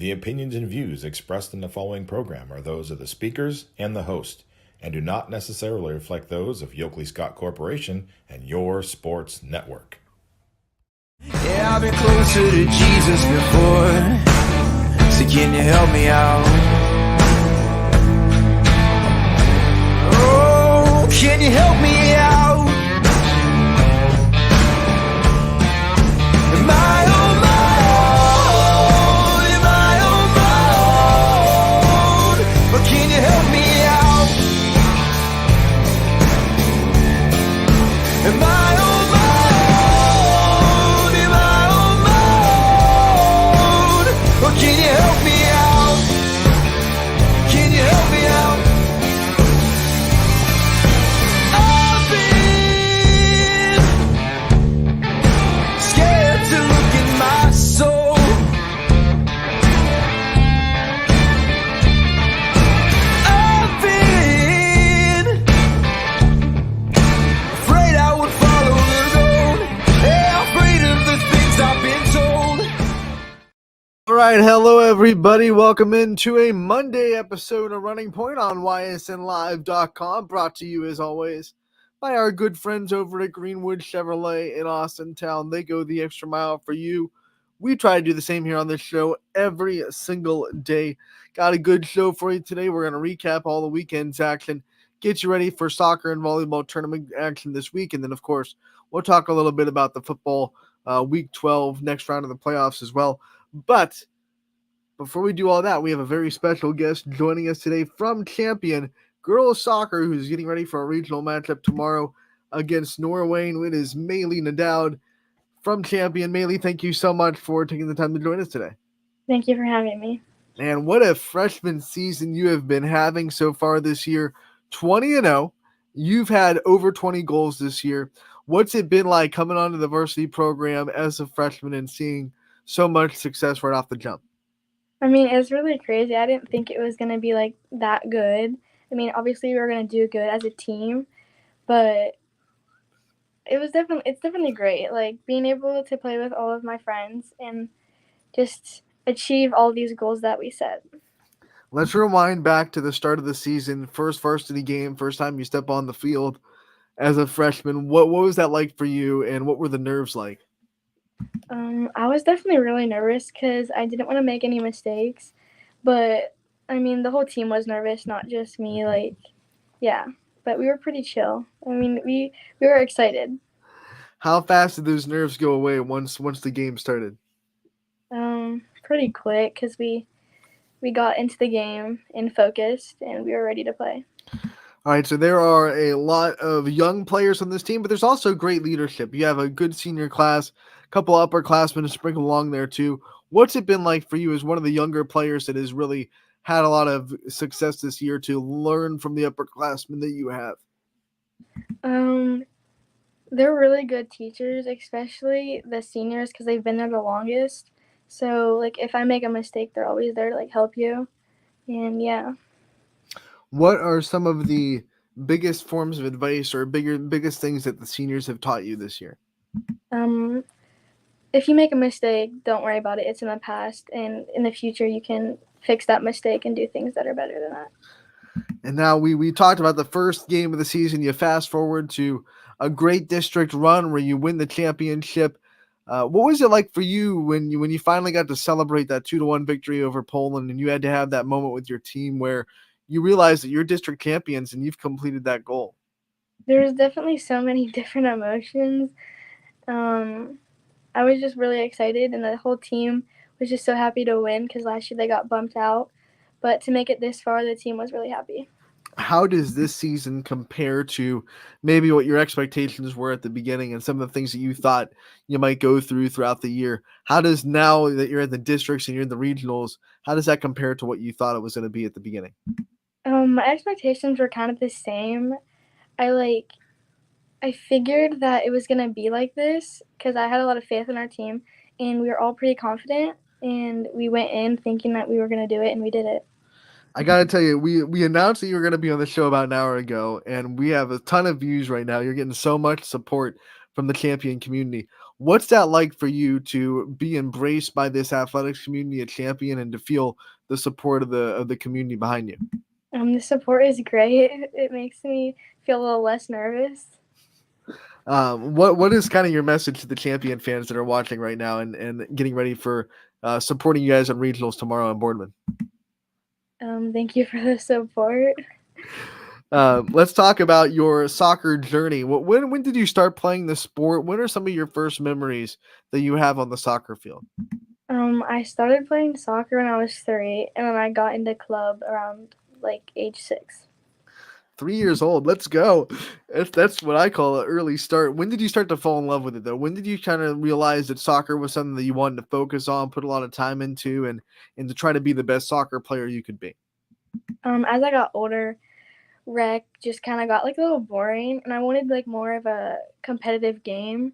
The opinions and views expressed in the following program are those of the speakers and the host, and do not necessarily reflect those of Yoakley Scott Corporation and your sports network. Yeah, I've been closer to Jesus before, so can you help me out? Oh, can you help me out? Am I on my own? Am I on my own? But can you help me out? Am I on my own? Am I on my own? Or can you help me out? Can you help me out? I've been scared to look in my soul. I've been afraid I would follow the road. Yeah, afraid of the things I've been told. All right, hello everybody. Welcome into a Monday episode of Running Point on YSNLive.com, brought to you as always by our good friends over at Greenwood Chevrolet in Austin Town. They go the extra mile for you. We try to do the same here on this show every single day. Got a good show for you today. We're going to recap all the weekend's action, get you ready for soccer and volleyball tournament action this week, and then, of course, we'll talk a little bit about the football Week 12, next round of the playoffs as well. But before we do all that, we have a very special guest joining us today from Champion Girls Soccer, who's getting ready for a regional matchup tomorrow against Norway. And it is Maylee Nadowd from Champion. Maylee, thank you so much for taking the time to join us today. Thank you for having me. And what a freshman season you have been having so far this year. 20-0. You've had over 20 goals this year. What's it been like coming onto the varsity program as a freshman and seeing so much success right off the jump? I mean, it's really crazy. I didn't think it was going to be like that good. I mean, obviously we were going to do good as a team, but it's definitely great. Like being able to play with all of my friends and just achieve all these goals that we set. Let's rewind back to the start of the season, first varsity game, first time you step on the field as a freshman. What was that like for you, and what were the nerves like? I was definitely really nervous because I didn't want to make any mistakes, but I mean, the whole team was nervous, not just me. Like, yeah, but we were pretty chill. I mean, we were excited. How fast did those nerves go away once the game started? Pretty quick because we got into the game and focused, and we were ready to play. All right, so there are a lot of young players on this team, but there's also great leadership. You have a good senior class, a couple upperclassmen to sprinkle along there too. What's it been like for you as one of the younger players that has really had a lot of success this year to learn from the upperclassmen that you have? They're really good teachers, especially the seniors because they've been there the longest. So, like, if I make a mistake, they're always there to, like, help you. And, yeah. What are some of the biggest forms of advice or biggest things that the seniors have taught you this year? If you make a mistake, don't worry about it. It's in the past. And in the future, you can fix that mistake and do things that are better than that. And now we talked about the first game of the season. You fast forward to a great district run where you win the championship. What was it like for you when you finally got to celebrate that 2-1 victory over Poland, and you had to have that moment with your team where you realized that you're district champions and you've completed that goal? There was definitely so many different emotions. I was just really excited, and the whole team was just so happy to win because last year they got bumped out. But to make it this far, the team was really happy. How does this season compare to maybe what your expectations were at the beginning and some of the things that you thought you might go throughout the year? How does, now that you're in the districts and you're in the regionals, how does that compare to what you thought it was going to be at the beginning? My expectations were kind of the same. I figured that it was going to be like this because I had a lot of faith in our team, and we were all pretty confident, and we went in thinking that we were going to do it, and we did it. I got to tell you, we announced that you were going to be on the show about an hour ago, and we have a ton of views right now. You're getting so much support from the champion community. What's that like for you to be embraced by this athletics community at Champion and to feel the support of the community behind you? The support is great. It makes me feel a little less nervous. What is kind of your message to the Champion fans that are watching right now and getting ready for supporting you guys on regionals tomorrow in Boardman? Thank you for the support. Let's talk about your soccer journey. When did you start playing the sport? What are some of your first memories that you have on the soccer field? I started playing soccer when I was 3, and then I got into club around like age 6. 3 years old. Let's go. That's what I call an early start. When did you start to fall in love with it though? When did you kind of realize that soccer was something that you wanted to focus on, put a lot of time into, and to try to be the best soccer player you could be? As I got older, rec just kind of got like a little boring, and I wanted like more of a competitive game,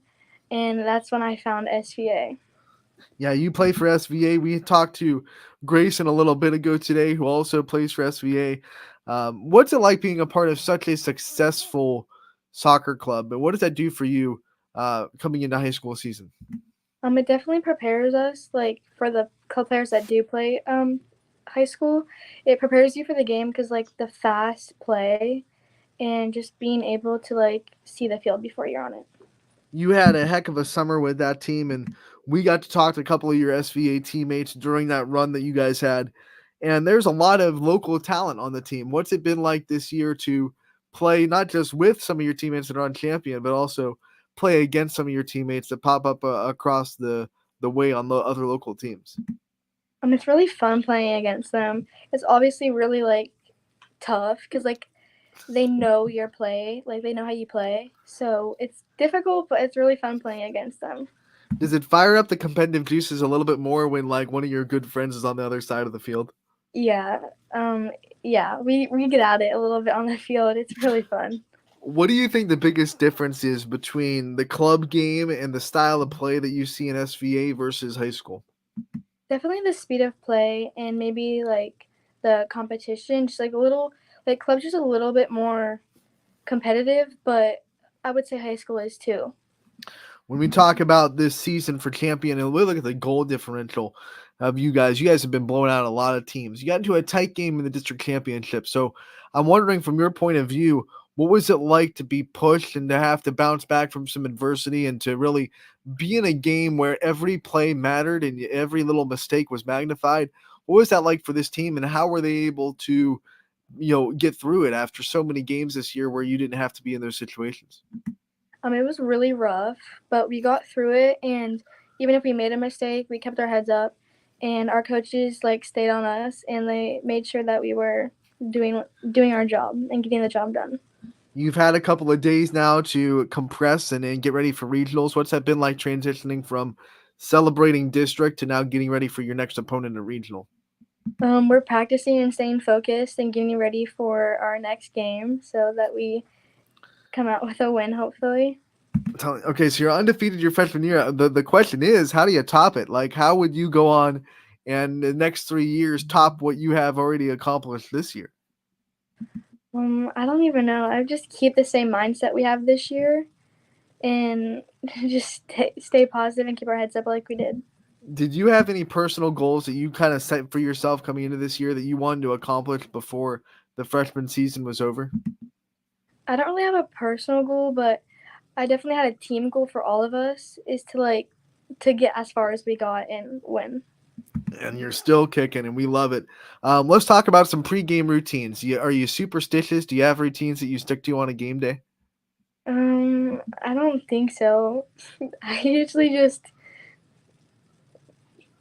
and that's when I found SVA. Yeah, you play for SVA. We talked to Grayson a little bit ago today, who also plays for SVA. What's it like being a part of such a successful soccer club, and what does that do for you coming into high school season? It definitely prepares us like for the club players that do play high school. It prepares you for the game because like the fast play and just being able to like see the field before you're on it. You had a heck of a summer with that team, and we got to talk to a couple of your SVA teammates during that run that you guys had. And there's a lot of local talent on the team. What's it been like this year to play not just with some of your teammates that are on Champion, but also play against some of your teammates that pop up across the way on the other local teams? It's really fun playing against them. It's obviously really like tough because like they know your play, like they know how you play. So it's difficult, but it's really fun playing against them. Does it fire up the competitive juices a little bit more when like one of your good friends is on the other side of the field? Yeah, um, yeah, we get at it a little bit on the field. It's really fun. What do you think the biggest difference is between the club game and the style of play that you see in SVA versus high school? Definitely the speed of play and maybe like the competition, just like a little like club's just a little bit more competitive, but I would say high school is too. When we talk about this season for Champion and we look at the goal differential of you guys have been blowing out a lot of teams. You got into a tight game in the district championship. So I'm wondering from your point of view, what was it like to be pushed and to have to bounce back from some adversity and to really be in a game where every play mattered and every little mistake was magnified? What was that like for this team and how were they able to, get through it after so many games this year where you didn't have to be in those situations? It was really rough, but we got through it, and even if we made a mistake, we kept our heads up, and our coaches like stayed on us, and they made sure that we were doing our job and getting the job done. You've had a couple of days now to compress and get ready for regionals. What's that been like transitioning from celebrating district to now getting ready for your next opponent in regional? We're practicing and staying focused and getting ready for our next game so that we come out with a win, hopefully. Okay, so you're undefeated your freshman year. The question is, how do you top it? Like, how would you go on and the next 3 years top what you have already accomplished this year? I don't even know. I just keep the same mindset we have this year and just stay positive and keep our heads up like we did. Did you have any personal goals that you kind of set for yourself coming into this year that you wanted to accomplish before the freshman season was over? I don't really have a personal goal, but I definitely had a team goal for all of us is to get as far as we got and win. And you're still kicking, and we love it. Let's talk about some pregame routines. Are you superstitious? Do you have routines that you stick to on a game day? I don't think so. I usually just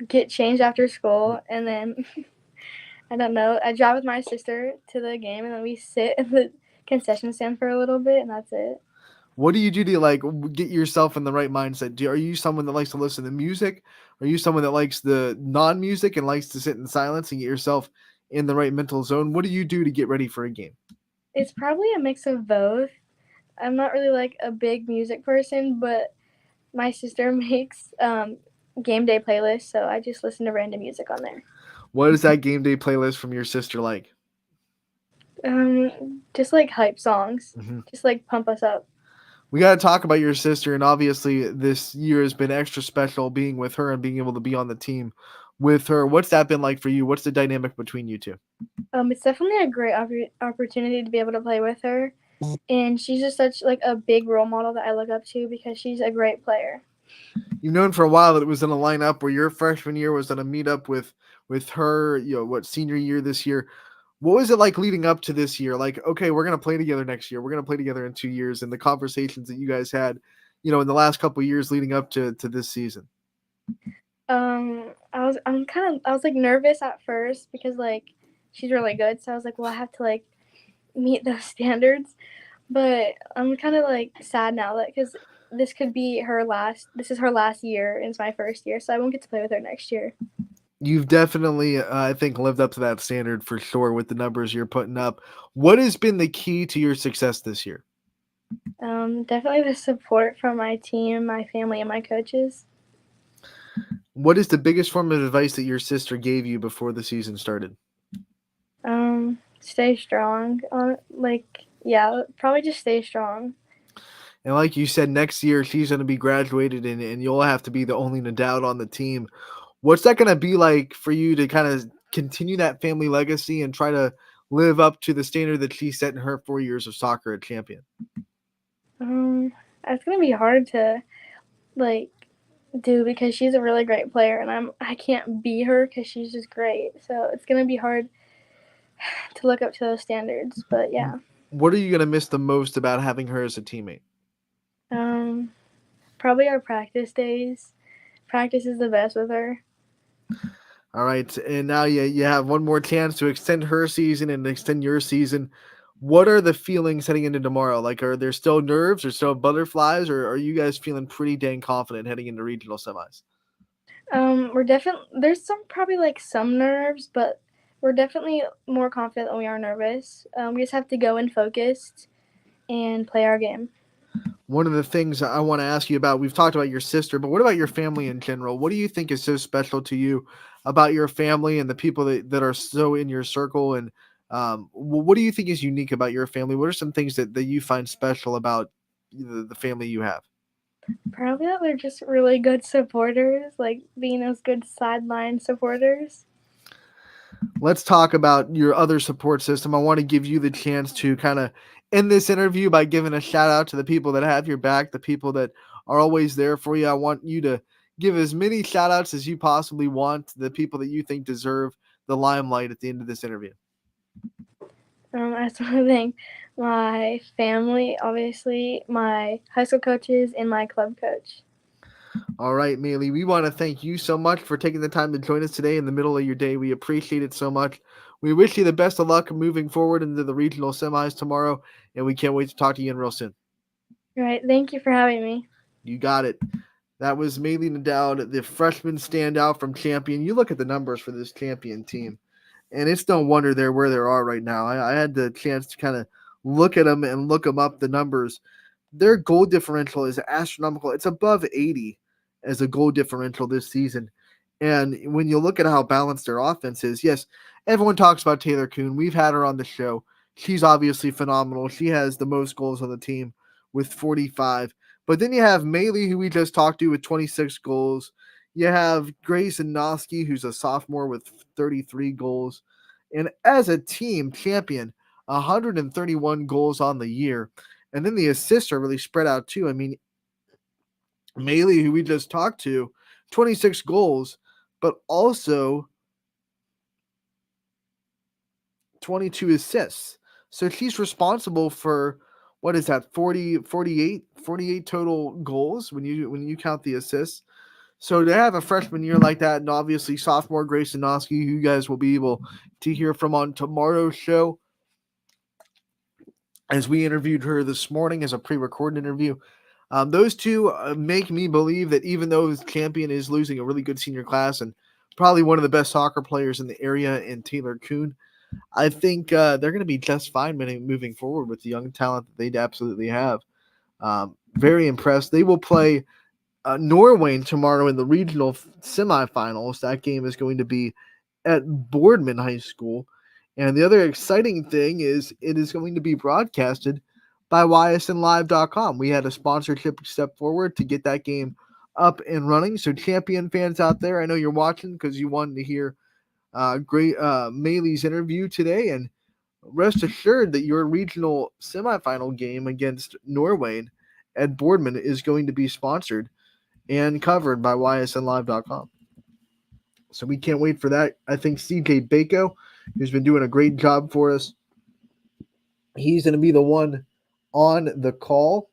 get changed after school, and then I don't know. I drive with my sister to the game, and then we sit in the concession stand for a little bit, and that's it. What do you do to like get yourself in the right mindset? Are you someone that likes to listen to music? Are you someone that likes the non-music and likes to sit in silence and get yourself in the right mental zone? What do you do to get ready for a game? It's probably a mix of both. I'm not really like a big music person, but my sister makes game day playlists, so I just listen to random music on there. What is that game day playlist from your sister like? Just like hype songs, Mhm. just like pump us up. We got to talk about your sister, and obviously this year has been extra special being with her and being able to be on the team with her. What's that been like for you? What's the dynamic between you two? It's definitely a great opportunity to be able to play with her, and she's just such like a big role model that I look up to because she's a great player. You've known for a while that it was in a lineup where your freshman year was going to meet up with her, senior year this year. What was it like leading up to this year? Like, okay, we're going to play together next year. We're going to play together in 2 years, and the conversations that you guys had, in the last couple of years leading up to this season. I was like nervous at first because like she's really good, so I was like, well, I have to like meet those standards. But I'm kind of like sad now that because this could be her last. This is her last year, and it's my first year, so I won't get to play with her next year. You've definitely, I think, lived up to that standard for sure with the numbers you're putting up. What has been the key to your success this year? Definitely the support from my team, my family, and my coaches. What is the biggest form of advice that your sister gave you before the season started? Stay strong. Probably just stay strong. And like you said, next year she's going to be graduated and you'll have to be the only adult on the team. What's that going to be like for you to kind of continue that family legacy and try to live up to the standard that she set in her 4 years of soccer at Champion? It's gonna be hard to like do because she's a really great player, and I can't be her because she's just great. So it's gonna be hard to look up to those standards. But yeah. What are you going to miss the most about having her as a teammate? Probably our practice days. Practice is the best with her. All right, and now you have one more chance to extend her season and extend your season. What are the feelings heading into tomorrow? Like, are there still nerves or still butterflies, or are you guys feeling pretty dang confident heading into regional semis? We're definitely there's probably like some nerves, but we're definitely more confident than we are nervous. We just have to go in focused and play our game. One of the things I want to ask you about, we've talked about your sister, but what about your family in general? What do you think is so special to you about your family and the people that are so in your circle? And what do you think is unique about your family? What are some things that you find special about the family you have? Probably that they're just really good supporters, like being those good sideline supporters. Let's talk about your other support system. I want to give you the chance to kind of end this interview by giving a shout out to the people that have your back, the people that are always there for you. I want you to give as many shout outs as you possibly want to the people that you think deserve the limelight at the end of this interview. I just want to thank my family, obviously, my high school coaches, and my club coach. All right, Maylee, we want to thank you so much for taking the time to join us today in the middle of your day. We appreciate it so much. We wish you the best of luck moving forward into the regional semis tomorrow, and we can't wait to talk to you again real soon. All right, thank you for having me. You got it. That was Maylee Nadal, the freshman standout from Champion. You look at the numbers for this Champion team, and it's no wonder they're where they are right now. I had the chance to kind of look at them and look them up, the numbers. Their goal differential is astronomical. It's above 80 as a goal differential this season. And when you look at how balanced their offense is, yes, everyone talks about Taylor Kuhn. We've had her on the show. She's obviously phenomenal. She has the most goals on the team with 45. But then you have Maylee, who we just talked to, with 26 goals. You have Grace Noski, who's a sophomore with 33 goals. And as a team, Champion, 131 goals on the year. And then the assists are really spread out too. I mean, Maylee, who we just talked to, 26 goals, but also 22 assists. So she's responsible for, what is that, 48 total goals when you count the assists. So to have a freshman year like that, and obviously sophomore Grace Noski, who you guys will be able to hear from on tomorrow's show, as we interviewed her this morning as a pre-recorded interview. Those two make me believe that even though Champion is losing a really good senior class and probably one of the best soccer players in the area in Taylor Kuhn, I think they're going to be just fine moving forward with the young talent that they absolutely have. Very impressed. They will play Norway tomorrow in the regional semifinals. That game is going to be at Boardman High School. And the other exciting thing is it is going to be broadcasted by ysnlive.com. We had a sponsorship step forward to get that game up and running. So Champion fans out there, I know you're watching because you wanted to hear great Maylee's interview today, and rest assured that your regional semifinal game against Norway at Boardman is going to be sponsored and covered by ysnlive.com. So we can't wait for that. I think CJ Bako, who's been doing a great job for us, he's going to be the one on the call.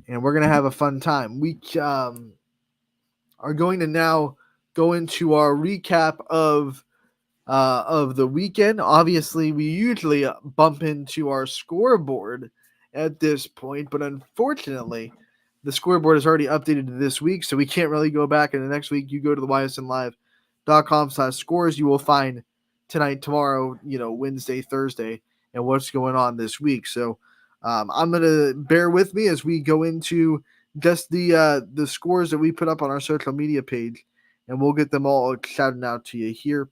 And we're going to have a fun time. We are going to now go into our recap of the weekend. Obviously, we usually bump into our scoreboard at this point, but unfortunately, the scoreboard is already updated this week, so we can't really go back. And the next week, you go to the ysnlive.com/scores, you will find tonight, tomorrow, Wednesday, Thursday, and what's going on this week. So I'm gonna bear with me as we go into just the scores that we put up on our social media page, and we'll get them all shouted out to you here.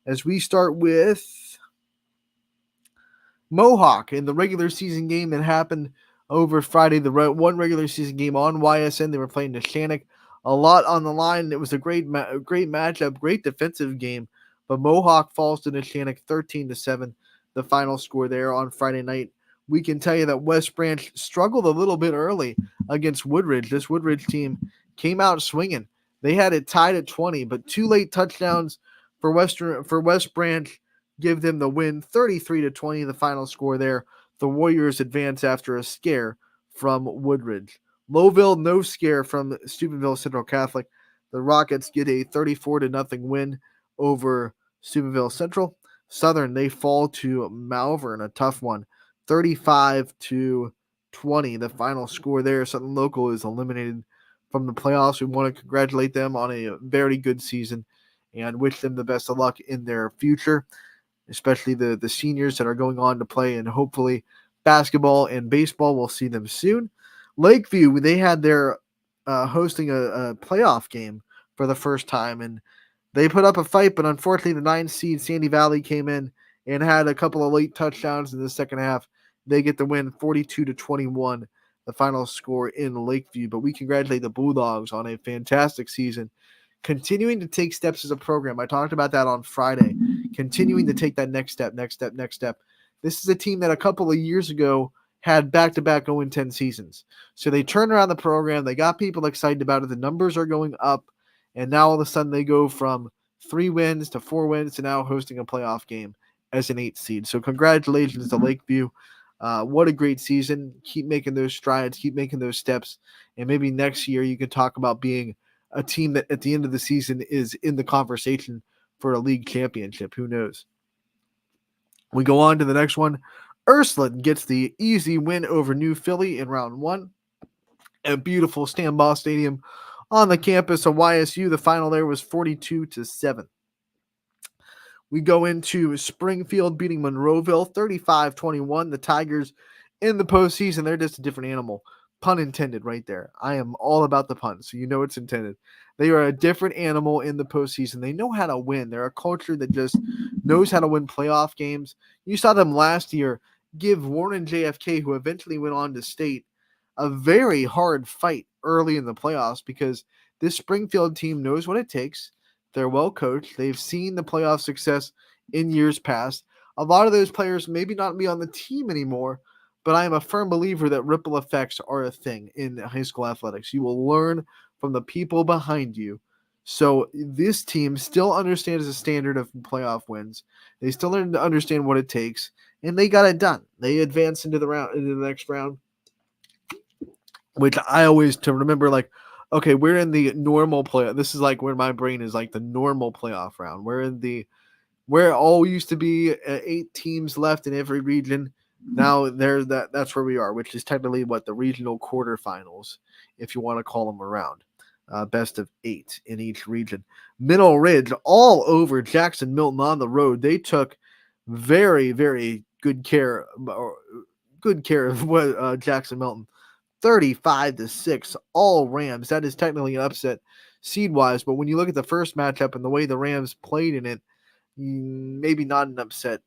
As we start with Mohawk in the regular season game that happened over Friday, the one regular season game on YSN. They were playing Neshannock. A lot on the line. It was a great matchup, great defensive game. But Mohawk falls to Neshannock 13-7, the final score there on Friday night. We can tell you that West Branch struggled a little bit early against Woodridge. This Woodridge team came out swinging. They had it tied at 20, but 2 late touchdowns for West Branch give them the win, 33-20, the final score there. The Warriors advance after a scare from Woodridge. Lowville, no scare from Steubenville Central Catholic. The Rockets get a 34-0 win over Steubenville Central. Southern, they fall to Malvern, a tough one, 35-20, the final score there. Southern Local is eliminated from the playoffs. We want to congratulate them on a very good season and wish them the best of luck in their future, especially the seniors that are going on to play, and hopefully basketball and baseball will see them soon. Lakeview, they had their hosting a playoff game for the first time, and they put up a fight, but unfortunately the 9 seed Sandy Valley came in and had a couple of late touchdowns in the second half. They get the win 42-21, the final score in Lakeview. But we congratulate the Bulldogs on a fantastic season, continuing to take steps as a program. I talked about that on Friday, continuing to take that next step. This is a team that a couple of years ago had back-to-back 0-10 seasons. So they turned around the program. They got people excited about it. The numbers are going up. And now all of a sudden they go from 3 wins to 4 wins to now hosting a playoff game as an 8 seed. So congratulations to Lakeview. What a great season. Keep making those strides. Keep making those steps. And maybe next year you can talk about being a team that at the end of the season is in the conversation for a league championship. Who knows? We go on to the next one. Ursuline gets the easy win over New Philly in round 1. A beautiful Stambaugh Stadium on the campus of YSU. The final there was 42-7. We go into Springfield beating Monroeville 35-21. The Tigers in the postseason, they're just a different animal. Pun intended right there. I am all about the pun, so you know it's intended. They are a different animal in the postseason. They know how to win. They're a culture that just knows how to win playoff games. You saw them last year give Warren JFK, who eventually went on to state, a very hard fight early in the playoffs because this Springfield team knows what it takes. They're well coached. They've seen the playoff success in years past. A lot of those players maybe not be on the team anymore, but I am a firm believer that ripple effects are a thing in high school athletics. You will learn from the people behind you. So this team still understands the standard of playoff wins. They still understand what it takes, and they got it done. They advanced into the next round, which I always to remember, like, okay, we're in the normal playoff. This is like where my brain is, like the normal playoff round. We're in where it all used to be 8 teams left in every region. Now that's where we are, which is technically what the regional quarterfinals, if you want to call them around. Best of 8 in each region. Middle Ridge all over Jackson Milton on the road. They took very, very good care of Jackson Milton. 35-6, all Rams. That is technically an upset seed-wise, but when you look at the first matchup and the way the Rams played in it, maybe not an upset.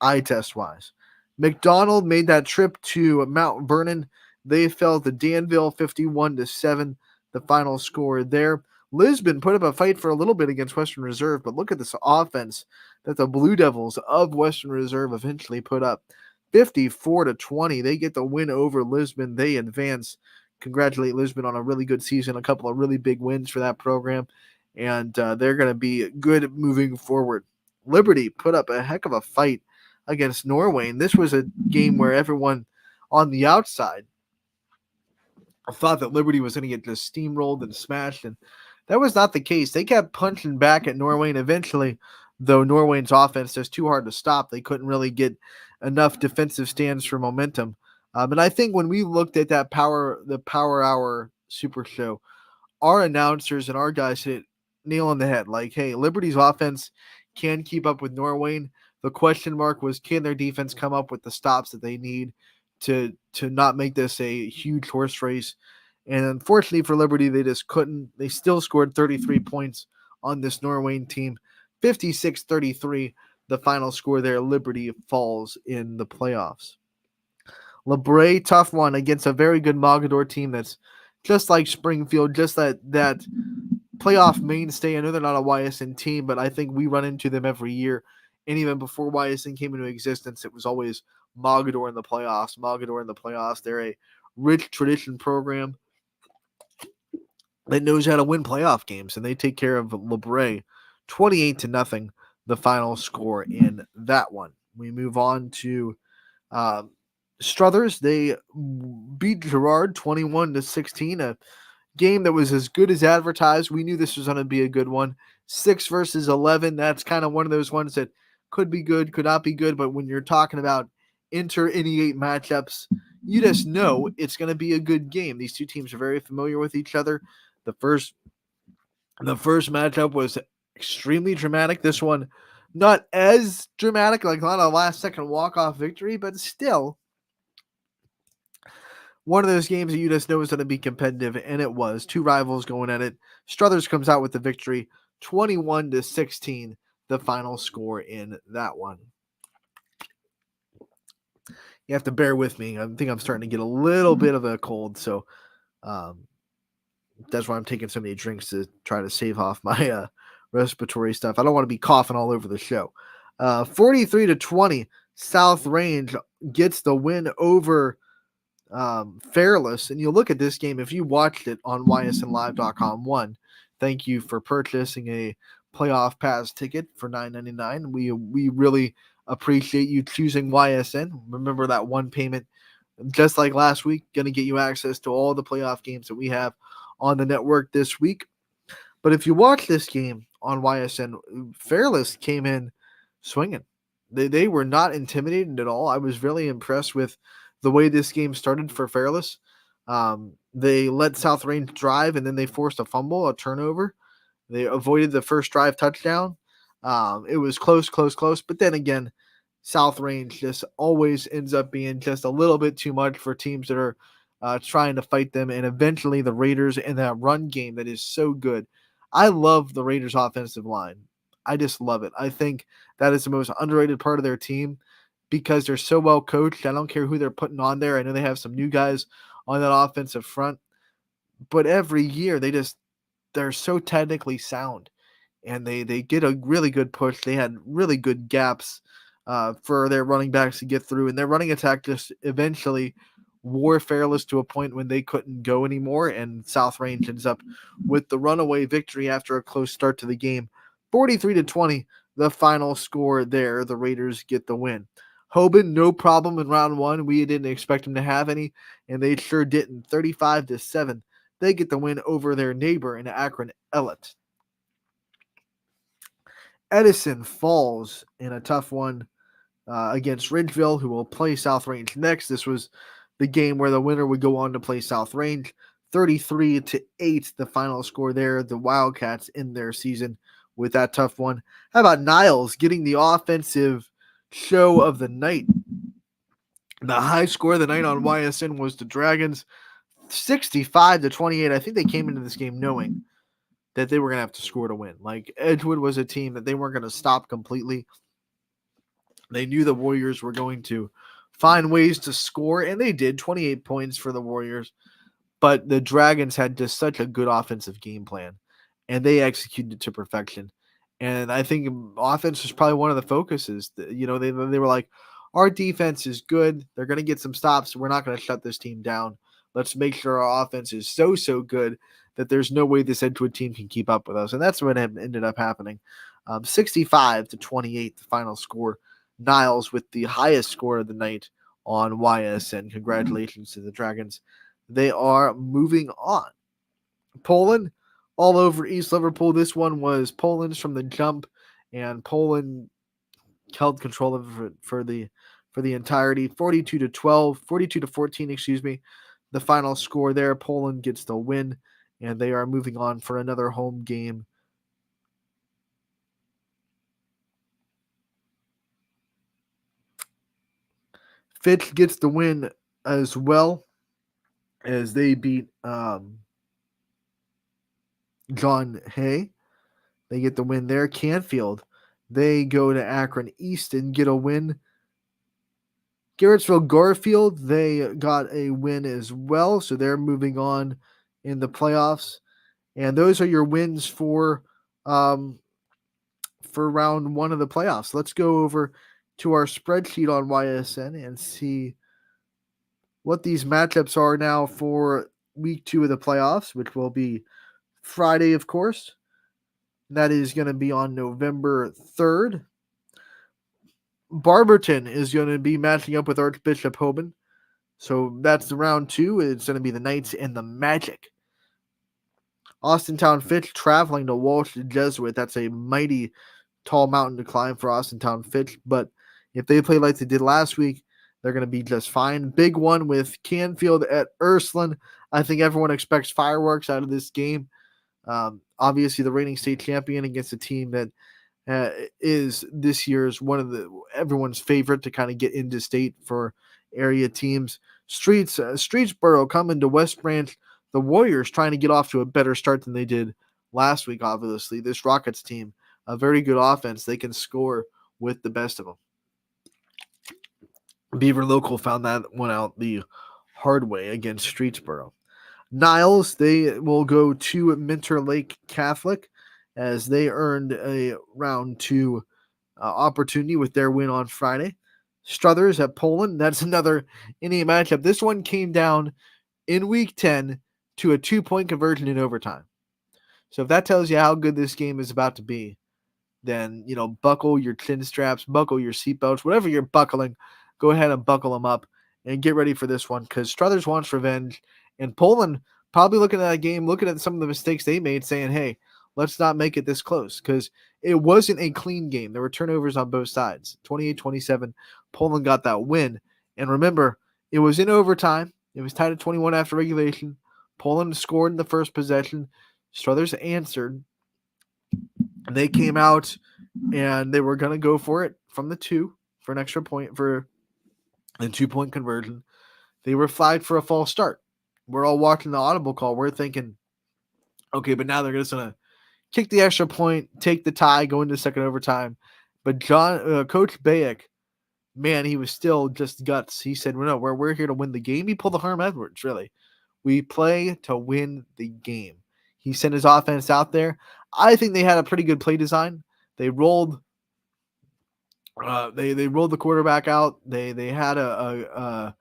eye test wise. McDonald made that trip to Mount Vernon. They fell to Danville 51-7, the final score there. Lisbon put up a fight for a little bit against Western Reserve, but look at this offense that the Blue Devils of Western Reserve eventually put up. 54-20. They get the win over Lisbon. They advance. Congratulate Lisbon on a really good season, a couple of really big wins for that program, and they're going to be good moving forward. Liberty put up a heck of a fight against Norway, and this was a game where everyone on the outside thought that Liberty was going to get just steamrolled and smashed, and that was not the case. They kept punching back at Norway, and eventually, though Norway's offense is too hard to stop, they couldn't really get enough defensive stands for momentum. And I think when we looked at the Power Hour Super Show, our announcers and our guys hit nail on the head. Like, hey, Liberty's offense can keep up with Norway. The question mark was, can their defense come up with the stops that they need to not make this a huge horse race? And unfortunately for Liberty, they just couldn't. They still scored 33 points on this Norway team. 56-33, the final score there. Liberty falls in the playoffs. LeBray, tough one against a very good Mogador team that's just like Springfield, just that playoff mainstay. I know they're not a YSN team, but I think we run into them every year. And even before YSN came into existence, it was always Mogador in the playoffs. Mogador in the playoffs. They're a rich tradition program that knows how to win playoff games, and they take care of LeBray 28-0, the final score in that one. We move on to Struthers. They beat Girard 21-16, a game that was as good as advertised. We knew this was going to be a good one. 6 versus 11. That's kind of one of those ones that could be good, could not be good, but when you're talking about inter-innate matchups, you just know it's going to be a good game. These two teams are very familiar with each other. The first matchup was extremely dramatic. This one, not as dramatic, like not a last-second walk-off victory, but still one of those games that you just know is going to be competitive, and it was. Two rivals going at it. Struthers comes out with the victory, 21-16, the final score in that one. You have to bear with me. I think I'm starting to get a little bit of a cold, so that's why I'm taking so many drinks to try to save off my respiratory stuff. I don't want to be coughing all over the show. 43-20, South Range gets the win over Fairless. And you look at this game, if you watched it on ysnlive.com, one, thank you for purchasing a playoff pass ticket for $9.99. We really appreciate you choosing YSN. Remember that one payment, just like last week, going to get you access to all the playoff games that we have on the network this week. But if you watch this game on YSN, Fairless came in swinging. They were not intimidated at all. I was really impressed with the way this game started for Fairless. They let South Range drive, and then they forced a fumble, a turnover. They avoided the first drive touchdown. It was close. But then again, South Range just always ends up being just a little bit too much for teams that are trying to fight them. And eventually the Raiders and that run game that is so good. I love the Raiders offensive line. I just love it. I think that is the most underrated part of their team because they're so well coached. I don't care who they're putting on there. I know they have some new guys on that offensive front, but every year they're so technically sound, and they get a really good push. They had really good gaps for their running backs to get through, and their running attack just eventually wore Fairless to a point when they couldn't go anymore, and South Range ends up with the runaway victory after a close start to the game. 43-20, the final score there. The Raiders get the win. Hoban, no problem in round one. We didn't expect them to have any, and they sure didn't. 35-7. They get the win over their neighbor in Akron, Ellet. Edison falls in a tough one against Ridgeville, who will play South Range next. This was the game where the winner would go on to play South Range. 33-8, the final score there. The Wildcats in their season with that tough one. How about Niles getting the offensive show of the night? The high score of the night on YSN was the Dragons, 65-28. I think they came into this game knowing that they were going to have to score to win. Like, Edgewood was a team that they weren't going to stop completely. They knew the Warriors were going to find ways to score, and they did. 28 points for the Warriors. But the Dragons had just such a good offensive game plan, and they executed to perfection. And I think offense was probably one of the focuses. They were like, our defense is good. They're going to get some stops. We're not going to shut this team down. Let's make sure our offense is so good that there's no way this Edgewood team can keep up with us. And that's what ended up happening. 65-28, the final score. Niles with the highest score of the night on YSN. Congratulations to the Dragons. They are moving on. Poland, all over East Liverpool. This one was Poland's from the jump, and Poland held control of it for the entirety. 42-12, 42-14, excuse me. The final score there. Poland gets the win, and they are moving on for another home game. Fitch gets the win as well, as they beat John Hay. They get the win there. Canfield, they go to Akron East and get a win. Garrettsville Garfield, they got a win as well, so they're moving on in the playoffs. And those are your wins for round one of the playoffs. Let's go over to our spreadsheet on YSN and see what these matchups are now for week 2 of the playoffs, which will be Friday, of course. That is going to be on November 3rd. Barberton is going to be matching up with Archbishop Hoban. So that's the round 2. It's going to be the Knights and the Magic. Austintown Fitch traveling to Walsh Jesuit. That's a mighty tall mountain to climb for Austintown Fitch. But if they play like they did last week, they're going to be just fine. Big one with Canfield at Ursuline. I think everyone expects fireworks out of this game. Obviously, the reigning state champion against a team that is this year's one of everyone's favorite to kind of get into state for area teams. Streetsboro coming to West Branch. The Warriors trying to get off to a better start than they did last week, obviously. This Rockets team, a very good offense. They can score with the best of them. Beaver Local found that one out the hard way against Streetsboro. Niles, they will go to Minter Lake Catholic as they earned a round 2 opportunity with their win on Friday. Struthers at Poland, that's another Indian matchup. This one came down in week 10 to a 2-point conversion in overtime. So if that tells you how good this game is about to be, then, buckle your chin straps, buckle your seatbelts, whatever you're buckling, go ahead and buckle them up and get ready for this one, because Struthers wants revenge, and Poland probably looking at that game, looking at some of the mistakes they made, saying, hey, let's not make it this close, because it wasn't a clean game. There were turnovers on both sides. 28-27, Poland got that win. And remember, it was in overtime. It was tied at 21 after regulation. Poland scored in the first possession. Struthers answered. And they came out, and they were going to go for it from the 2 for an extra point for a 2-point conversion. They were flagged for a false start. We're all watching the audible call. We're thinking, okay, but now they're just going to kick the extra point, take the tie, go into second overtime. But Coach Bayek, man, he was still just guts. He said, well, no, we're here to win the game. He pulled the Herm Edwards, really. We play to win the game. He sent his offense out there. I think they had a pretty good play design. They rolled they rolled the quarterback out. They had a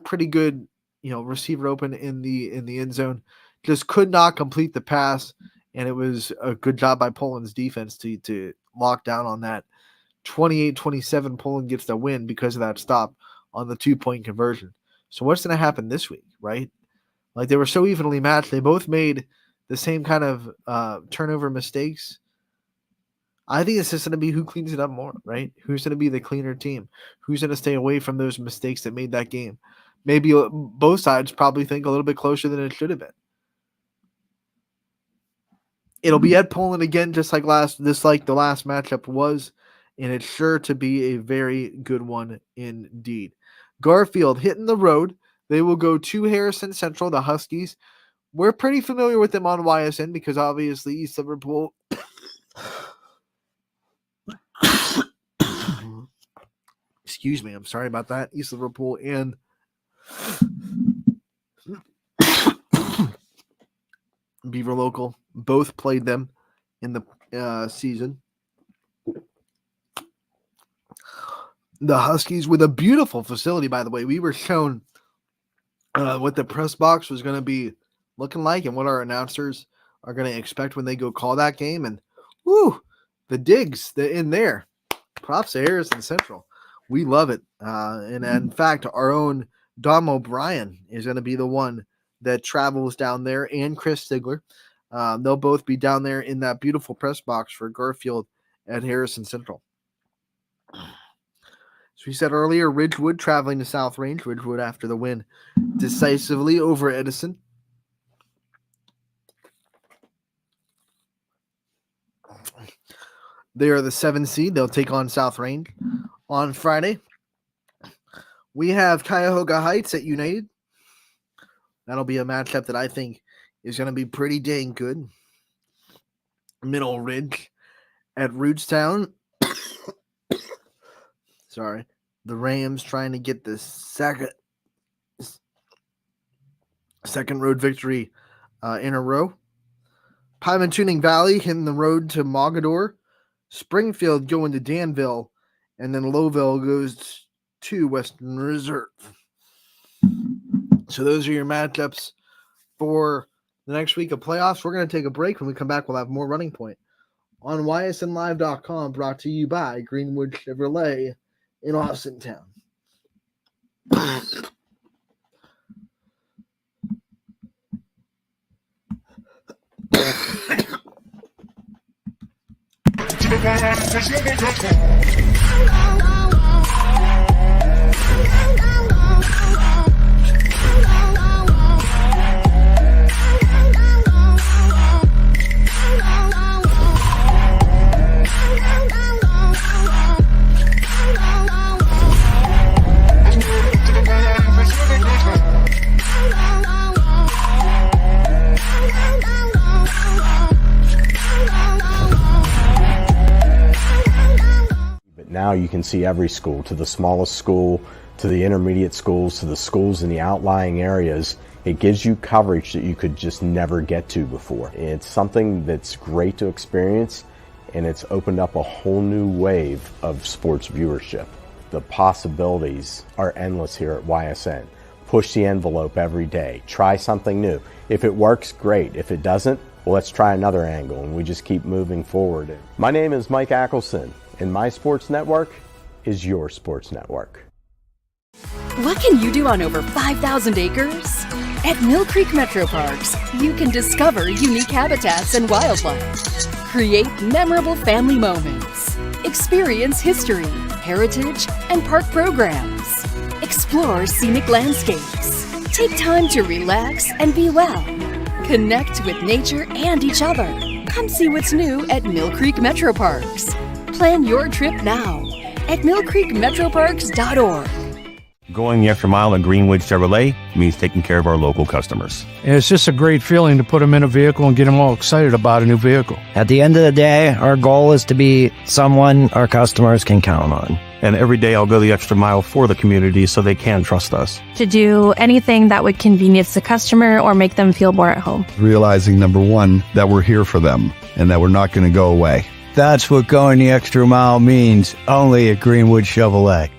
pretty good receiver open in the end zone. Just could not complete the pass, and it was a good job by Poland's defense to lock down on that. 28-27, Poland gets the win because of that stop on the 2-point conversion. So what's going to happen this week, right? Like, they were so evenly matched. They both made the same kind of turnover mistakes. I think it's just going to be who cleans it up more, right? Who's going to be the cleaner team? Who's going to stay away from those mistakes that made that game? Maybe both sides probably think a little bit closer than it should have been. It'll be at Poland again, just like the last matchup was, and it's sure to be a very good one indeed. Garfield hitting the road. They will go to Harrison Central, the Huskies. We're pretty familiar with them on YSN because obviously East Liverpool Excuse me, I'm sorry about that. East Liverpool and Beaver Local both played them in the season. The Huskies with a beautiful facility, by the way. We were shown what the press box was going to be looking like and what our announcers are going to expect when they go call that game. And whoo, the digs in there. Props to Harrison Central. We love it. And in fact, our own Dom O'Brien is going to be the one that travels down there, and Chris Stigler. They'll both be down there in that beautiful press box for Garfield at Harrison Central. As we said earlier, Ridgewood traveling to South Range. Ridgewood after the win decisively over Edison. They are the 7th seed. They'll take on South Range on Friday. We have Cuyahoga Heights at United. That'll be a matchup that I think is going to be pretty dang good. Middle Ridge at Rootstown. Sorry. The Rams trying to get the second road victory in a row. Pymatuning Valley hitting the road to Mogador. Springfield going to Danville. And then Lowville goes to Western Reserve. So those are your matchups for the next week of playoffs. We're going to take a break. When we come back, we'll have more Running Point on ysnlive.com, brought to you by Greenwood Chevrolet in Austintown. Now you can see every school, to the smallest school, to the intermediate schools, to the schools in the outlying areas. It gives you coverage that you could just never get to before. It's something that's great to experience, and it's opened up a whole new wave of sports viewership. The possibilities are endless here at YSN. Push the envelope every day. Try something new. If it works, great. If it doesn't, well, let's try another angle, and we just keep moving forward. My name is Mike Ackelson, and my sports network is your sports network. What can you do on over 5,000 acres? At Mill Creek Metro Parks, you can discover unique habitats and wildlife, create memorable family moments, experience history, heritage, and park programs, explore scenic landscapes, take time to relax and be well, connect with nature and each other. Come see what's new at Mill Creek Metro Parks. Plan your trip now at millcreekmetroparks.org. Going the extra mile at Greenwood Chevrolet means taking care of our local customers. And it's just a great feeling to put them in a vehicle and get them all excited about a new vehicle. At the end of the day, our goal is to be someone our customers can count on. And every day I'll go the extra mile for the community so they can trust us. To do anything that would convenience the customer or make them feel more at home. Realizing, number one, that we're here for them and that we're not going to go away. That's what going the extra mile means, only at Greenwood Chevrolet.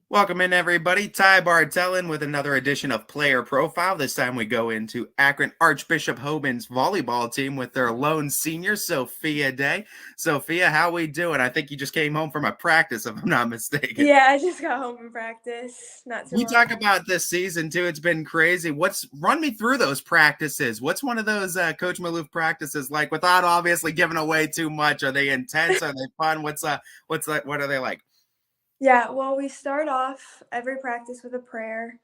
Welcome in, everybody. Ty Bartellin with another edition of Player Profile. This time we go into Akron Archbishop Hoban's volleyball team with their lone senior, Sophia Day. Sophia, how we doing? I think you just came home from a practice, if I'm not mistaken. Yeah, I just got home from practice. Not too long. We talk about this season, too. It's been crazy. Run me through those practices. What's one of those Coach Maloof practices like, without obviously giving away too much? Are they intense? Are they fun? What are they like? Yeah, well, we start off every practice with a prayer,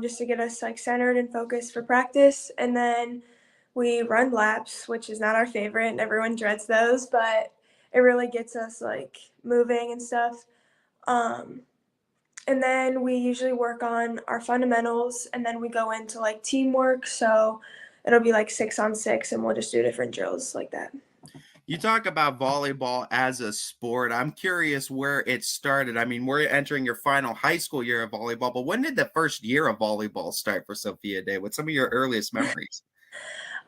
just to get us centered and focused for practice, and then we run laps, which is not our favorite, and everyone dreads those, but it really gets us moving and stuff. And then we usually work on our fundamentals, and then we go into teamwork. So it'll be like 6-on-6, and we'll just do different drills like that. You talk about volleyball as a sport. I'm curious where it started. I mean, we're entering your final high school year of volleyball, but when did the first year of volleyball start for Sophia Day? What's some of your earliest memories?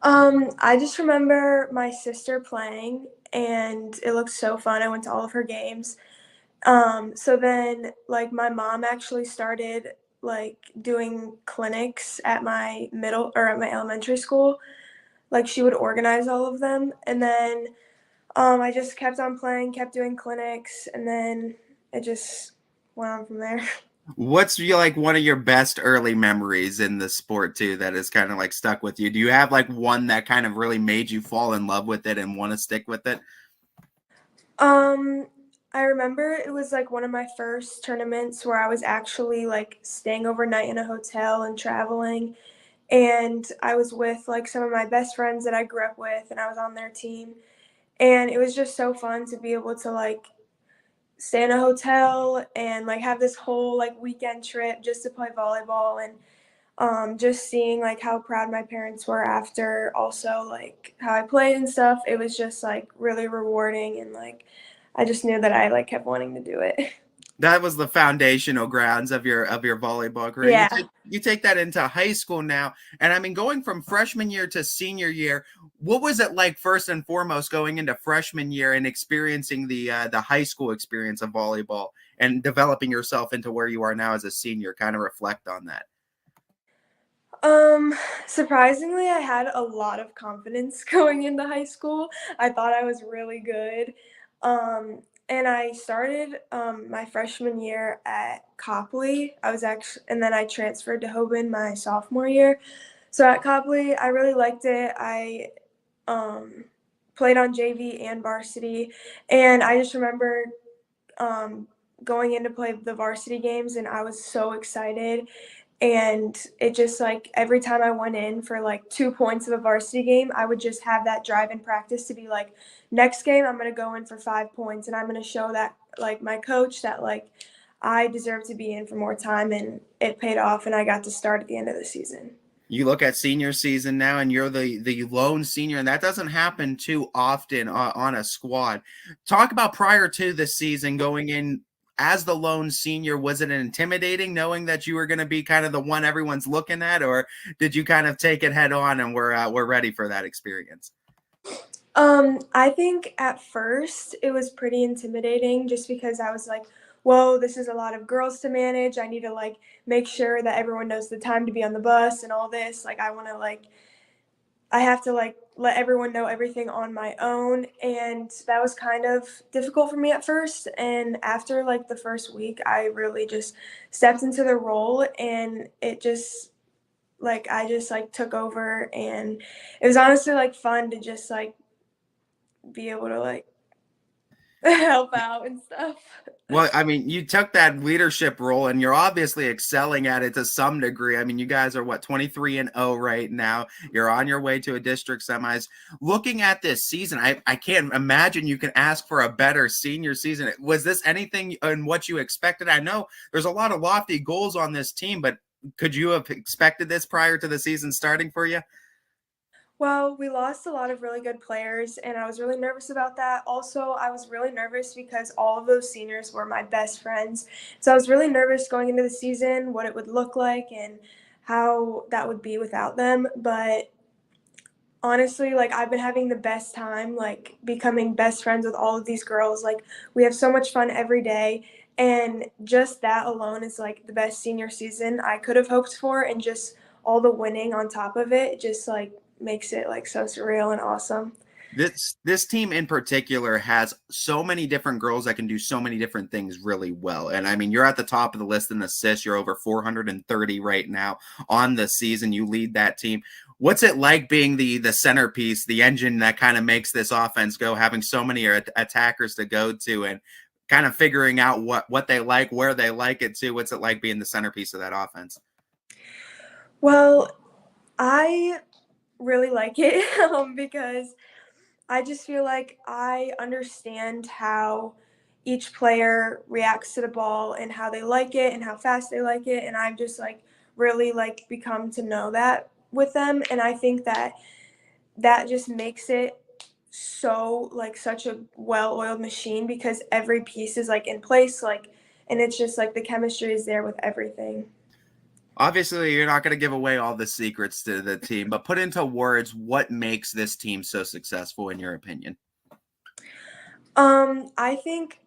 I just remember my sister playing, and it looked so fun. I went to all of her games. So then, like, my mom actually started like doing clinics at my middle or at my elementary school. Like, she would organize all of them, and then I just kept on playing, kept doing clinics, and then it just went on from there. What's like one of your best early memories in the sport too that is kind of like stuck with you? Do you have like one that kind of really made you fall in love with it and want to stick with it? I remember it was like one of my first tournaments where I was actually like staying overnight in a hotel and traveling. And I was with like some of my best friends that I grew up with, and I was on their team. And it was just so fun to be able to like stay in a hotel and like have this whole like weekend trip just to play volleyball, and just seeing like how proud my parents were after also like how I played and stuff. It was just like really rewarding, and like I just knew that I like kept wanting to do it. That was the foundational grounds of your volleyball career. Yeah. You take that into high school now, and I mean, going from freshman year to senior year, what was it like first and foremost going into freshman year and experiencing the high school experience of volleyball and developing yourself into where you are now as a senior? Kind of reflect on that. Surprisingly, I had a lot of confidence going into high school. I thought I was really good. And I started my freshman year at Copley. And then I transferred to Hoban my sophomore year. So at Copley, I really liked it. I played on JV and varsity, and I just remember going in to play the varsity games, and I was so excited. And it just like every time I went in for like 2 points of a varsity game, I would just have that drive in practice to be like, next game I'm going to go in for 5 points, and I'm going to show that like my coach that like I deserve to be in for more time. And it paid off, and I got to start at the end of the season. You look at senior season now, and you're the lone senior, and that doesn't happen too often on a squad. Talk about prior to the season going in as the lone senior. Was it intimidating knowing that you were going to be kind of the one everyone's looking at, or did you kind of take it head on and we're ready for that experience? I think at first it was pretty intimidating just because I was like, whoa, this is a lot of girls to manage. I need to like make sure that everyone knows the time to be on the bus and all this. Like I have to like let everyone know everything on my own, and that was kind of difficult for me at first. And after like the first week, I really just stepped into the role, and it just like I just like took over, and it was honestly like fun to just like be able to like help out and stuff. Well, I mean, you took that leadership role and you're obviously excelling at it to some degree. I mean, you guys are what, 23-0 right now. You're on your way to a district semis. Looking at this season, I can't imagine you can ask for a better senior season. Was this anything in what you expected? I know there's a lot of lofty goals on this team, but could you have expected this prior to the season starting for you? Well, we lost a lot of really good players, and I was really nervous about that. Also, I was really nervous because all of those seniors were my best friends. So I was really nervous going into the season, what it would look like and how that would be without them. But honestly, like I've been having the best time, like becoming best friends with all of these girls. Like we have so much fun every day. And just that alone is like the best senior season I could have hoped for. And just all the winning on top of it just like makes it like so surreal and awesome. This team in particular has so many different girls that can do so many different things really well. And I mean, you're at the top of the list in assists. You're over 430 right now on the season. You lead that team. What's it like being the centerpiece, the engine that kind of makes this offense go, having so many attackers to go to and kind of figuring out what they like, where they like it to? What's it like being the centerpiece of that offense? Well, I really like it because I just feel like I understand how each player reacts to the ball and how they like it and how fast they like it, and I've just like really like become to know that with them, and I think that just makes it so like such a well-oiled machine because every piece is like in place, like, and it's just like the chemistry is there with everything. Obviously, you're not going to give away all the secrets to the team, but put into words what makes this team so successful in your opinion. I think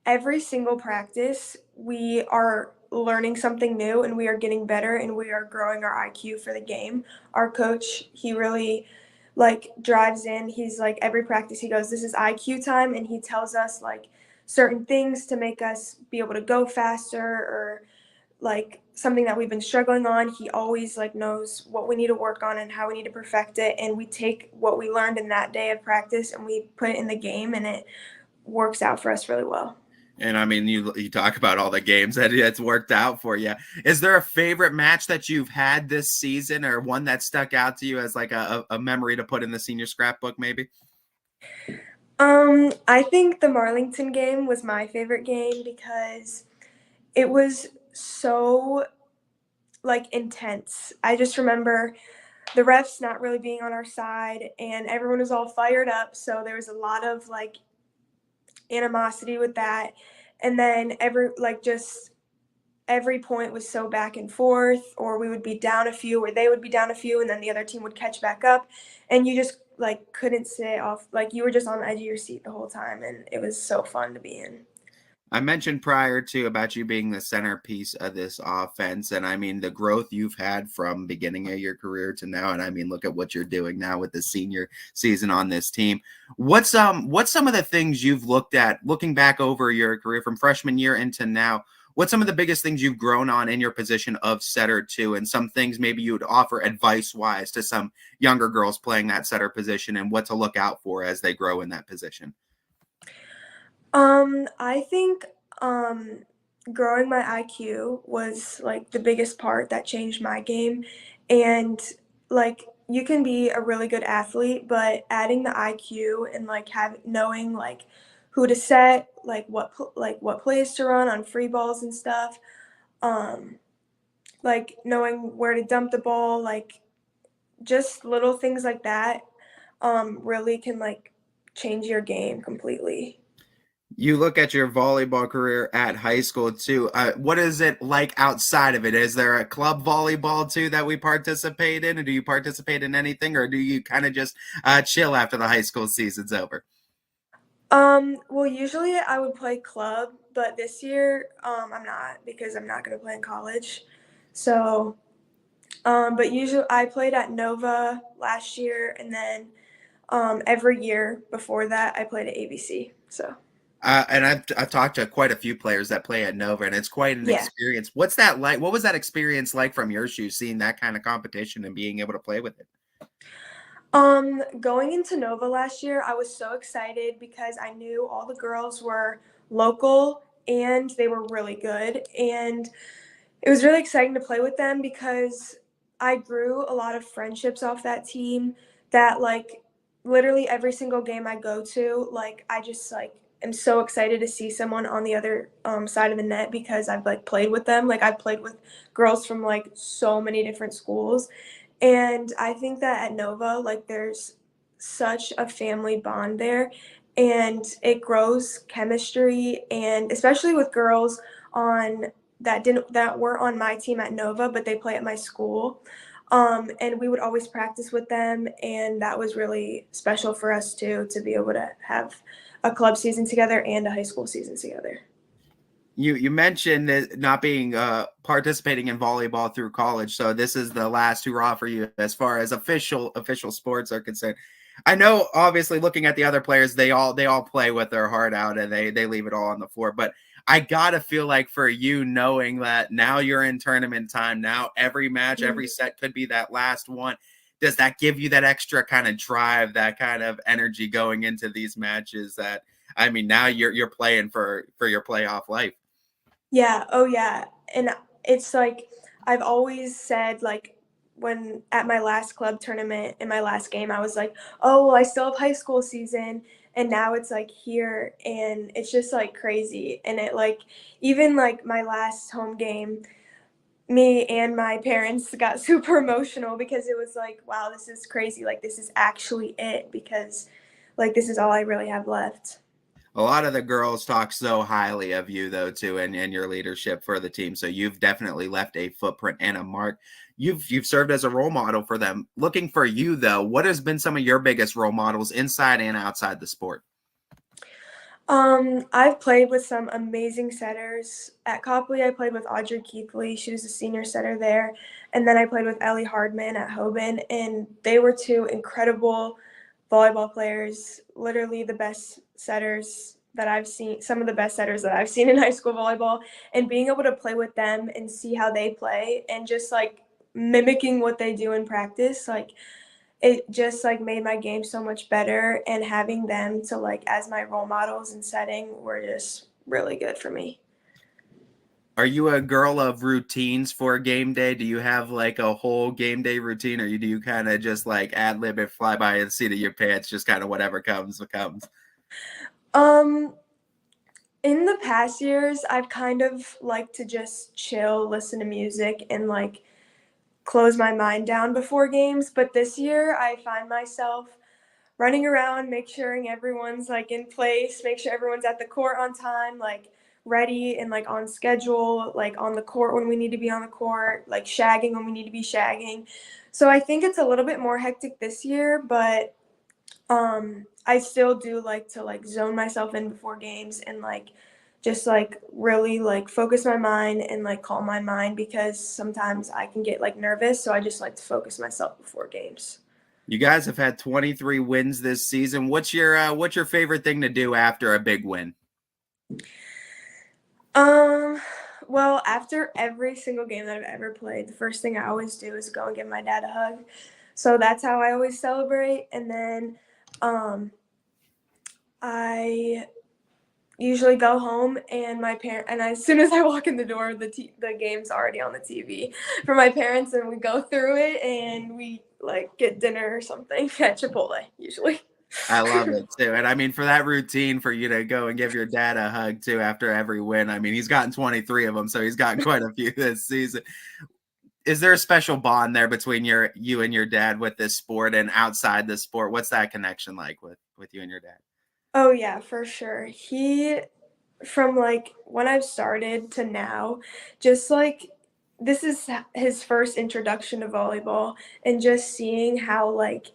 every single practice we are learning something new and we are getting better and we are growing our IQ for the game. Our coach, he really like drives in. He's like every practice he goes, this is IQ time, and he tells us like certain things to make us be able to go faster or like something that we've been struggling on. He always like knows what we need to work on and how we need to perfect it, and we take what we learned in that day of practice and we put it in the game, and it works out for us really well. And I mean, you talk about all the games that it's worked out for you. Is there a favorite match that you've had this season, or one that stuck out to you as like a memory to put in the senior scrapbook, maybe? I think the Marlington game was my favorite game because it was so like intense. I just remember the refs not really being on our side and everyone was all fired up, so there was a lot of like animosity with that. And then every point was so back and forth, or we would be down a few or they would be down a few and then the other team would catch back up, and you just like couldn't stay off, like you were just on the edge of your seat the whole time, and it was so fun to be in. I mentioned prior to about you being the centerpiece of this offense, and I mean the growth you've had from beginning of your career to now, and I mean look at what you're doing now with the senior season on this team. What's some of the things you've looked at looking back over your career from freshman year into now? What's some of the biggest things you've grown on in your position of setter too, and some things maybe you would offer advice wise to some younger girls playing that setter position and what to look out for as they grow in that position? I think growing my IQ was like the biggest part that changed my game. And like you can be a really good athlete, but adding the IQ and like knowing like who to set, like what plays to run on free balls and stuff, um, like knowing where to dump the ball, like just little things like that, really can like change your game completely. You look at your volleyball career at high school too. What is it like outside of it? Is there a club volleyball too that we participate in, or do you participate in anything, or do you kind of just chill after the high school season's over? Well, usually I would play club, but this year, I'm not because I'm not going to play in college. So, but usually I played at Nova last year, and then every year before that, I played at ABC. So, And I've talked to quite a few players that play at Nova, and it's quite an yeah. experience. What's that like? What was that experience like from your shoes, seeing that kind of competition and being able to play with it? Going into Nova last year, I was so excited because I knew all the girls were local and they were really good. And it was really exciting to play with them because I grew a lot of friendships off that team that like literally every single game I go to, like I just like am so excited to see someone on the other side of the net because I've like played with them. Like I've played with girls from like so many different schools. And I think that at Nova, like there's such a family bond there, and it grows chemistry, and especially with girls on that were on my team at Nova, but they play at my school. And we would always practice with them, and that was really special for us too, to be able to have a club season together and a high school season together. You mentioned that not being participating in volleyball through college, so this is the last hurrah for you as far as official sports are concerned. I know, obviously, looking at the other players, they all play with their heart out and they leave it all on the floor. But I gotta feel like for you, knowing that now you're in tournament time, now every match, every set could be that last one. Does that give you that extra kind of drive, that kind of energy going into these matches? That I mean, now you're playing for your playoff life. Yeah, oh yeah. And it's like I've always said like when at my last club tournament in my last game I was like, "Oh, well, I still have high school season." And now it's like here and it's just like crazy. And it like even like my last home game me and my parents got super emotional because it was like, wow, this is crazy. Like, this is actually it because, like, this is all I really have left. A lot of the girls talk so highly of you, though, too, and your leadership for the team. So you've definitely left a footprint and a mark. You've served as a role model for them. Looking for you, though, what has been some of your biggest role models inside and outside the sport? I've played with some amazing setters. At Copley, I played with Audrey Keithley. She was a senior setter there. And then I played with Ellie Hardman at Hoban. And they were two incredible volleyball players, literally the best setters that I've seen, some of the best setters that I've seen in high school volleyball. And being able to play with them and see how they play and just like mimicking what they do in practice, like it just like made my game so much better, and having them to like as my role models and setting were just really good for me. Are you a girl of routines for game day? Do you have like a whole game day routine, or do you kind of just like ad lib it, fly by the seat of your pants, just kind of whatever comes comes? In the past years, I've kind of liked to just chill, listen to music, and like close my mind down before games. But this year, I find myself running around, make sure everyone's like in place, make sure everyone's at the court on time, like ready and like on schedule, like on the court when we need to be on the court, like shagging when we need to be shagging. So I think it's a little bit more hectic this year, but I still do like to like zone myself in before games and like just like really like focus my mind and like calm my mind because sometimes I can get like nervous, so I just like to focus myself before games. You guys have had 23 wins this season. What's your favorite thing to do after a big win? Well, after every single game that I've ever played, the first thing I always do is go and give my dad a hug. So that's how I always celebrate. And then I usually go home and as soon as I walk in the door, the game's already on the TV for my parents, and we go through it and we like get dinner or something at Chipotle usually. I love it too. And I mean, for that routine for you to go and give your dad a hug too after every win, I mean, he's gotten 23 of them, so he's gotten quite a few this season. Is there a special bond there between you and your dad with this sport and outside the sport? What's that connection like with you and your dad? Oh yeah, for sure. From like when I've started to now, just like this is his first introduction to volleyball, and just seeing how like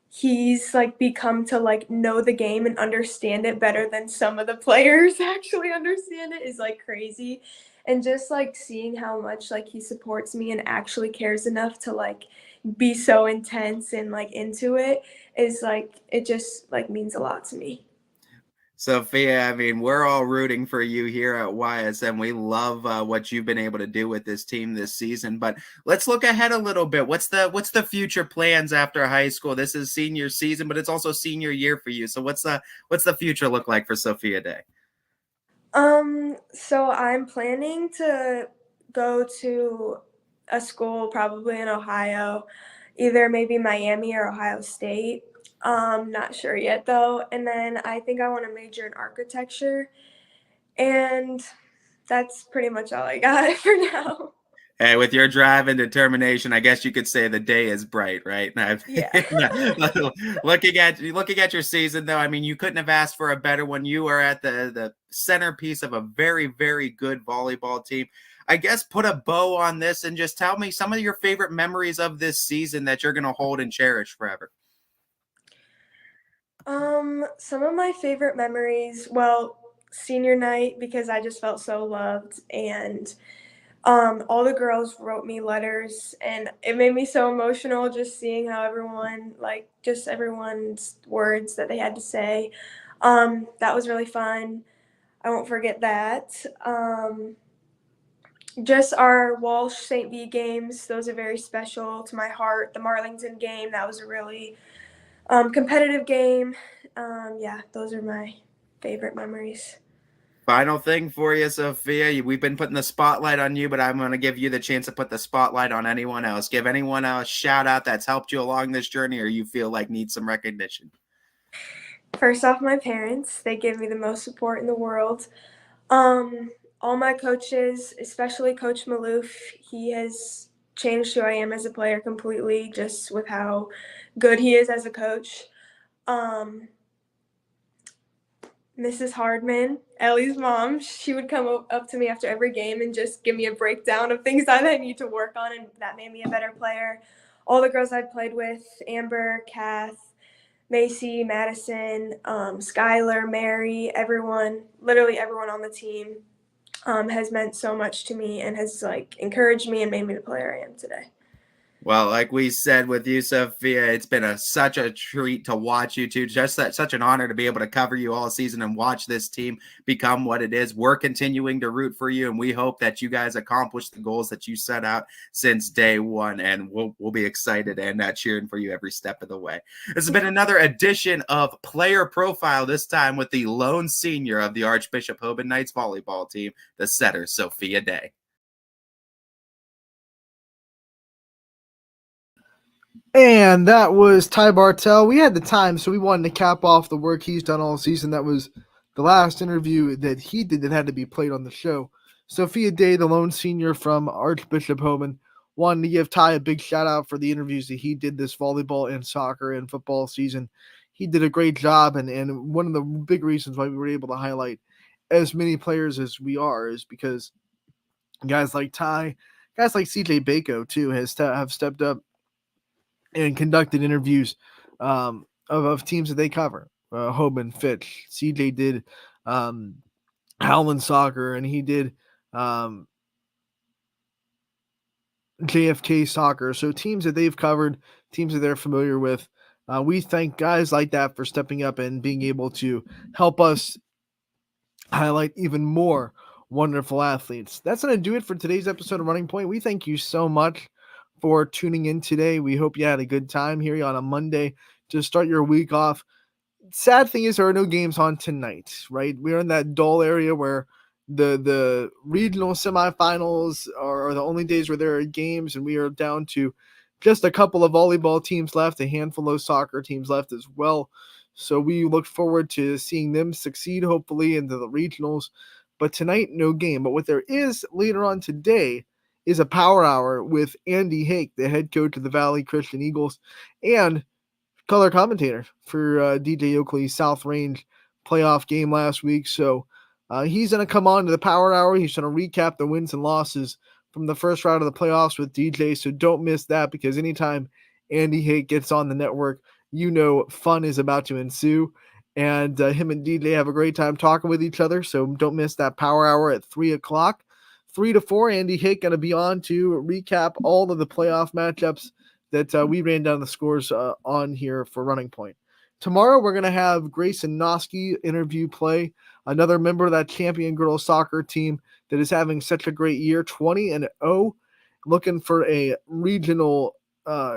he's like become to like know the game and understand it better than some of the players actually understand it is like crazy. And just like seeing how much like he supports me and actually cares enough to like be so intense and like into it is like it just like means a lot to me. Sophia, I mean, we're all rooting for you here at YSM. We love what you've been able to do with this team this season. But let's look ahead a little bit. What's the future plans after high school? This is senior season, but it's also senior year for you. So what's the future look like for Sophia Day? So I'm planning to go to a school probably in Ohio, either maybe Miami or Ohio State. Not sure yet though. And then I think I want to major in architecture. And that's pretty much all I got for now. Hey, with your drive and determination, I guess you could say the day is bright, right? Yeah. looking at your season, though, I mean, you couldn't have asked for a better one. You are at the centerpiece of a very, very good volleyball team. I guess put a bow on this and just tell me some of your favorite memories of this season that you're going to hold and cherish forever. Some of my favorite memories, well, senior night because I just felt so loved, and all the girls wrote me letters, and it made me so emotional just seeing how everyone, like, just everyone's words that they had to say. That was really fun. I won't forget that. Just our Walsh St. V games, those are very special to my heart. The Marlington game, that was a really competitive game. Yeah, those are my favorite memories. Final thing for you, Sophia. We've been putting the spotlight on you, but I'm going to give you the chance to put the spotlight on anyone else. Give anyone else a shout out that's helped you along this journey or you feel like needs some recognition. First off, my parents. They give me the most support in the world. all my coaches, especially Coach Maloof, he has changed who I am as a player completely just with how good he is as a coach. Mrs. Hardman, Ellie's mom, she would come up to me after every game and just give me a breakdown of things that I need to work on, and that made me a better player. All the girls I've played with, Amber, Kath, Macy, Madison, Skylar, Mary, everyone, literally everyone on the team has meant so much to me and has encouraged me and made me the player I am today. Well, like we said with you, Sophia, it's been such a treat to watch you two. Such an honor to be able to cover you all season and watch this team become what it is. We're continuing to root for you, and we hope that you guys accomplish the goals that you set out since day one. And we'll be excited and cheering for you every step of the way. This has been another edition of Player Profile. This time with the lone senior of the Archbishop Hoban Knights volleyball team, the setter Sophia Day. And that was Ty Bartell. We had the time, so we wanted to cap off the work he's done all season. That was the last interview that he did that had to be played on the show. Sophia Day, the lone senior from Archbishop Hoban, wanted to give Ty a big shout out for the interviews that he did this volleyball and soccer and football season. He did a great job, and one of the big reasons why we were able to highlight as many players as we are is because guys like Ty, guys like CJ Bako too, have stepped up and conducted interviews of teams that they cover. Hoban, Fitch, CJ did Howland Soccer, and he did JFK Soccer. So teams that they've covered, teams that they're familiar with. We thank guys like that for stepping up and being able to help us highlight even more wonderful athletes. That's going to do it for today's episode of Running Point. We thank you so much for tuning in today. We hope you had a good time here on a Monday to start your week off. Sad thing is there are no games on tonight, right? We're in that dull area where the regional semifinals are the only days where there are games, and we are down to just a couple of volleyball teams left, a handful of soccer teams left as well. So we look forward to seeing them succeed, hopefully, into the regionals. But tonight, no game. But what there is later on today is a power hour with Andy Hake, the head coach of the Valley Christian Eagles, and color commentator for DJ Oakley's South Range playoff game last week. So he's going to come on to the power hour. He's going to recap the wins and losses from the first round of the playoffs with DJ. So don't miss that, because anytime Andy Hake gets on the network, you know fun is about to ensue. And him and DJ have a great time talking with each other. So don't miss that power hour at 3 o'clock. 3 to 4, Andy Hake going to be on to recap all of the playoff matchups that we ran down the scores on here for Running Point. Tomorrow, we're going to have Grayson Noski interview play, another member of that champion girls soccer team that is having such a great year, 20-0, looking for a regional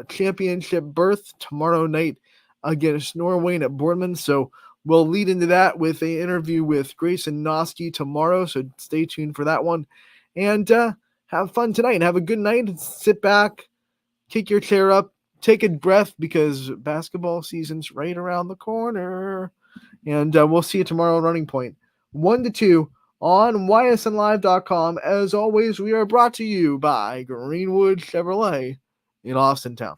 championship berth tomorrow night against Norway at Boardman. So we'll lead into that with an interview with Grayson Noski tomorrow. So stay tuned for that one. And have fun tonight and have a good night. Sit back, kick your chair up, take a breath, because basketball season's right around the corner. And we'll see you tomorrow on Running Point, 1 to 2 on ysnlive.com. As always, we are brought to you by Greenwood Chevrolet in Austintown.